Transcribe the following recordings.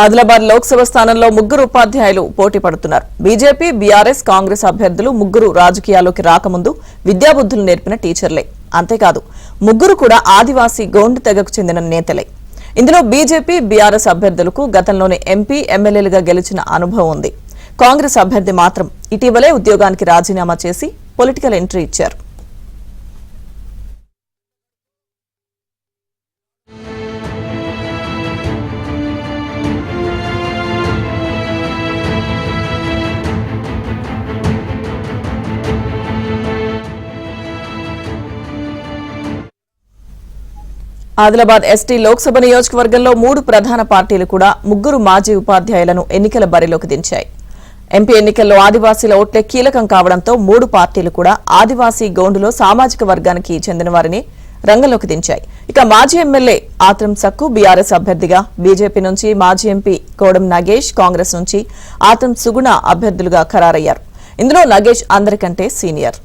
ఆదిలాబాద్ లోక్సభ స్థానంలో ముగ్గురు ఉపాధ్యాయులు పోటీ పడుతున్నారు. బీజేపీ, బీఆర్ఎస్, కాంగ్రెస్ అభ్యర్థులు ముగ్గురు రాజకీయాల్లోకి రాకముందు విద్యాబుద్ధులు నేర్పిన టీచర్లే. అంతేకాదు ముగ్గురు కూడా ఆదివాసీ గోండు తెగకు చెందిన నేతలే. ఇందులో బీజేపీ, బీఆర్ఎస్ అభ్యర్థులకు గతంలోనే ఎంపీ, ఎమ్మెల్యేలుగా గెలిచిన అనుభవం ఉంది. కాంగ్రెస్ అభ్యర్థి మాత్రం ఇటీవలే ఉద్యోగానికి రాజీనామా చేసి పొలిటికల్ ఎంట్రీ ఇచ్చారు. ఆదిలాబాద్ ఎస్టీ లోక్సభ నియోజకవర్గంలో 3 ప్రధాన పార్టీలు కూడా ముగ్గురు మాజీ ఉపాధ్యాయులను ఎన్నికల బరిలోకి దించాయి. ఎంపీ ఎన్నికల్లో ఆదివాసీల ఓట్లే కీలకం కావడంతో 3 పార్టీలు కూడా ఆదివాసీ గోండులో సామాజిక వర్గానికి చెందిన వారిని రంగంలోకి దించాయి. ఇక మాజీ ఎమ్మెల్యే ఆత్రం సక్కు బీఆర్ఎస్ అభ్యర్థిగా, బీజేపీ నుంచి మాజీ ఎంపీ కోడం నగేష్, కాంగ్రెస్ నుంచి ఆత్రం సుగుణ అభ్యర్థులుగా ఖరారయ్యారు. ఇందులో నగేష్ అందరికంటే సీనియర్.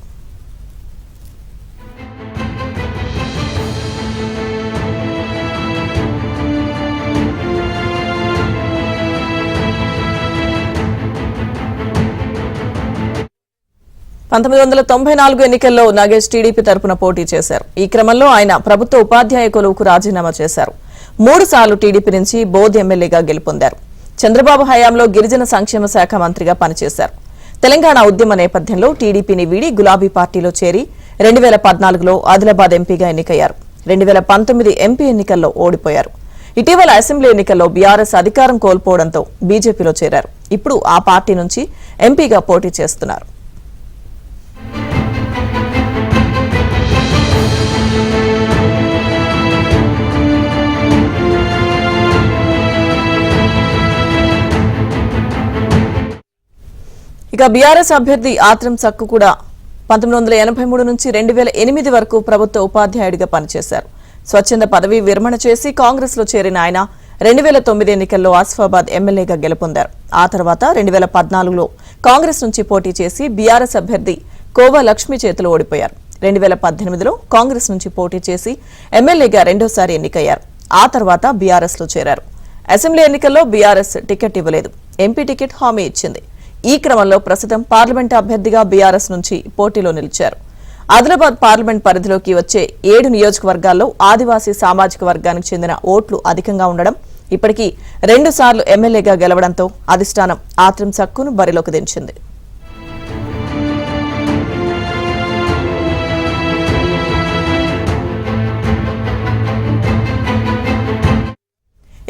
ఎన్నికల్లో నగేష్ టీడీపీ తరపున పోటీ చేశారు. ఈ క్రమంలో ఆయన ప్రభుత్వ ఉపాధ్యాయ కొలువుకు రాజీనామా చేశారు. 3 సార్లు టీడీపీ నుంచి బోధ్ ఎమ్మెల్యేగా గెలుపొందారు. చంద్రబాబు హయాంలో గిరిజన సంక్షేమ శాఖ మంత్రిగా పనిచేశారు. తెలంగాణ ఉద్యమ నేపథ్యంలో టీడీపీని వీడి గులాబీ పార్టీలో చేరి 2014లో ఆదిలాబాద్ ఎంపీగా ఎన్నికయ్యారు. 2019 ఎంపీ ఎన్నికల్లో ఓడిపోయారు. ఇటీవల అసెంబ్లీ ఎన్నికల్లో బీఆర్ఎస్ అధికారం కోల్పోవడంతో బీజేపీలో చేరారు. ఇప్పుడు ఆ పార్టీ నుంచి ఎంపీగా పోటీ చేస్తున్నారు. ఇక బీఆర్ఎస్ అభ్యర్థి ఆత్రం సక్కు కూడా 1983 నుంచి 2008 వరకు ప్రభుత్వ ఉపాధ్యాయుడిగా పనిచేశారు. స్వచ్ఛంద పదవి విరమణ చేసి కాంగ్రెస్ లో చేరిన ఆయన 2009 ఎన్నికల్లో ఆసిఫాబాద్ ఎమ్మెల్యేగా గెలుపొందారు. ఆ తర్వాత 2014లో కాంగ్రెస్ నుంచి పోటీ చేసి బీఆర్ఎస్ అభ్యర్థి కోవా లక్ష్మి చేతిలో ఓడిపోయారు. 2018లో కాంగ్రెస్ నుంచి పోటీ చేసి ఎమ్మెల్యేగా రెండోసారి ఎన్నికయ్యారు. ఆ తర్వాత బీఆర్ఎస్ లో చేరారు. అసెంబ్లీ ఎన్నికల్లో బీఆర్ఎస్ టికెట్ ఇవ్వలేదు, ఎంపీ టికెట్ హామీ ఇచ్చింది. ఈ క్రమంలో ప్రస్తుతం పార్లమెంట్ అభ్యర్థిగా బీఆర్ఎస్ నుంచి పోటీలో నిలిచారు. ఆదిలాబాద్ పార్లమెంట్ పరిధిలోకి వచ్చే 7 నియోజకవర్గాల్లో ఆదివాసీ సామాజిక వర్గానికి చెందిన ఓట్లు అధికంగా ఉండడం, ఇప్పటికీ 2 సార్లు ఎమ్మెల్యేగా గెలవడంతో అధిష్టానం ఆత్రం సక్కును బరిలోకి దించింది.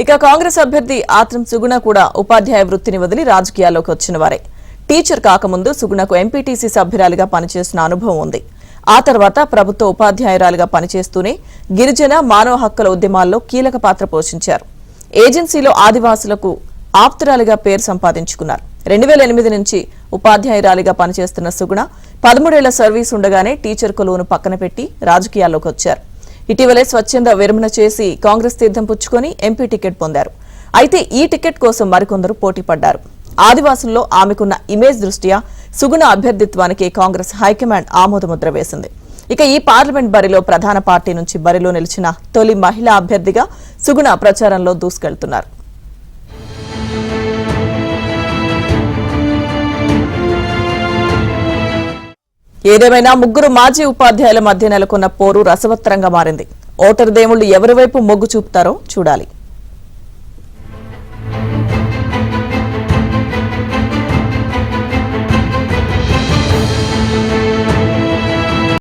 ఇక కాంగ్రెస్ అభ్యర్థి ఆత్రం సుగుణ కూడా ఉపాధ్యాయ వృత్తిని వదిలి రాజకీయాల్లోకి వచ్చిన వారే. టీచర్ కాకముందు సుగుణకు ఎంపీటీసీ సభ్యురాలిగా పనిచేసిన అనుభవం ఉంది. ఆ తర్వాత ప్రభుత్వ ఉపాధ్యాయురాలుగా పనిచేస్తూనే గిరిజన మానవ హక్కుల ఉద్యమాల్లో కీలక పాత్ర పోషించారు. ఏజెన్సీలో ఆదివాసులకు ఆప్తురాలిగా పేరు సంపాదించుకున్నారు. 2008 నుంచి ఉపాధ్యాయురాలిగా పనిచేస్తున్న సుగుణ 13 ఏళ్ల సర్వీస్ ఉండగానే టీచర్ కొలువును పక్కన పెట్టి రాజకీయాల్లోకి వచ్చారు. ఇటీవలే స్వచ్ఛంద విరమణ చేసి కాంగ్రెస్ తీర్థం పుచ్చుకొని ఎంపీ టికెట్ పొందారు. అయితే ఈ టికెట్ కోసం మరికొందరు పోటీ పడ్డారు. ఆదివాసుల్లో ఆమెకున్న ఇమేజ్ దృష్ట్యా సుగుణ అభ్యర్థిత్వానికి కాంగ్రెస్ హైకమాండ్ ఆమోదముద్ర వేసింది. ఇక ఈ పార్లమెంట్ బరిలో ప్రధాన పార్టీ నుంచి బరిలో నిలిచిన తొలి మహిళా అభ్యర్థిగా సుగుణ ప్రచారంలో దూసుకెళ్తున్నారు. ఏదేమైనా ముగ్గురు మాజీ ఉపాధ్యాయుల మధ్య నెలకొన్న పోరు రసవత్తరంగా మారింది. ఓటరు దేవుళ్లు ఎవరి వైపు మొగ్గు చూపుతారో చూడాలి.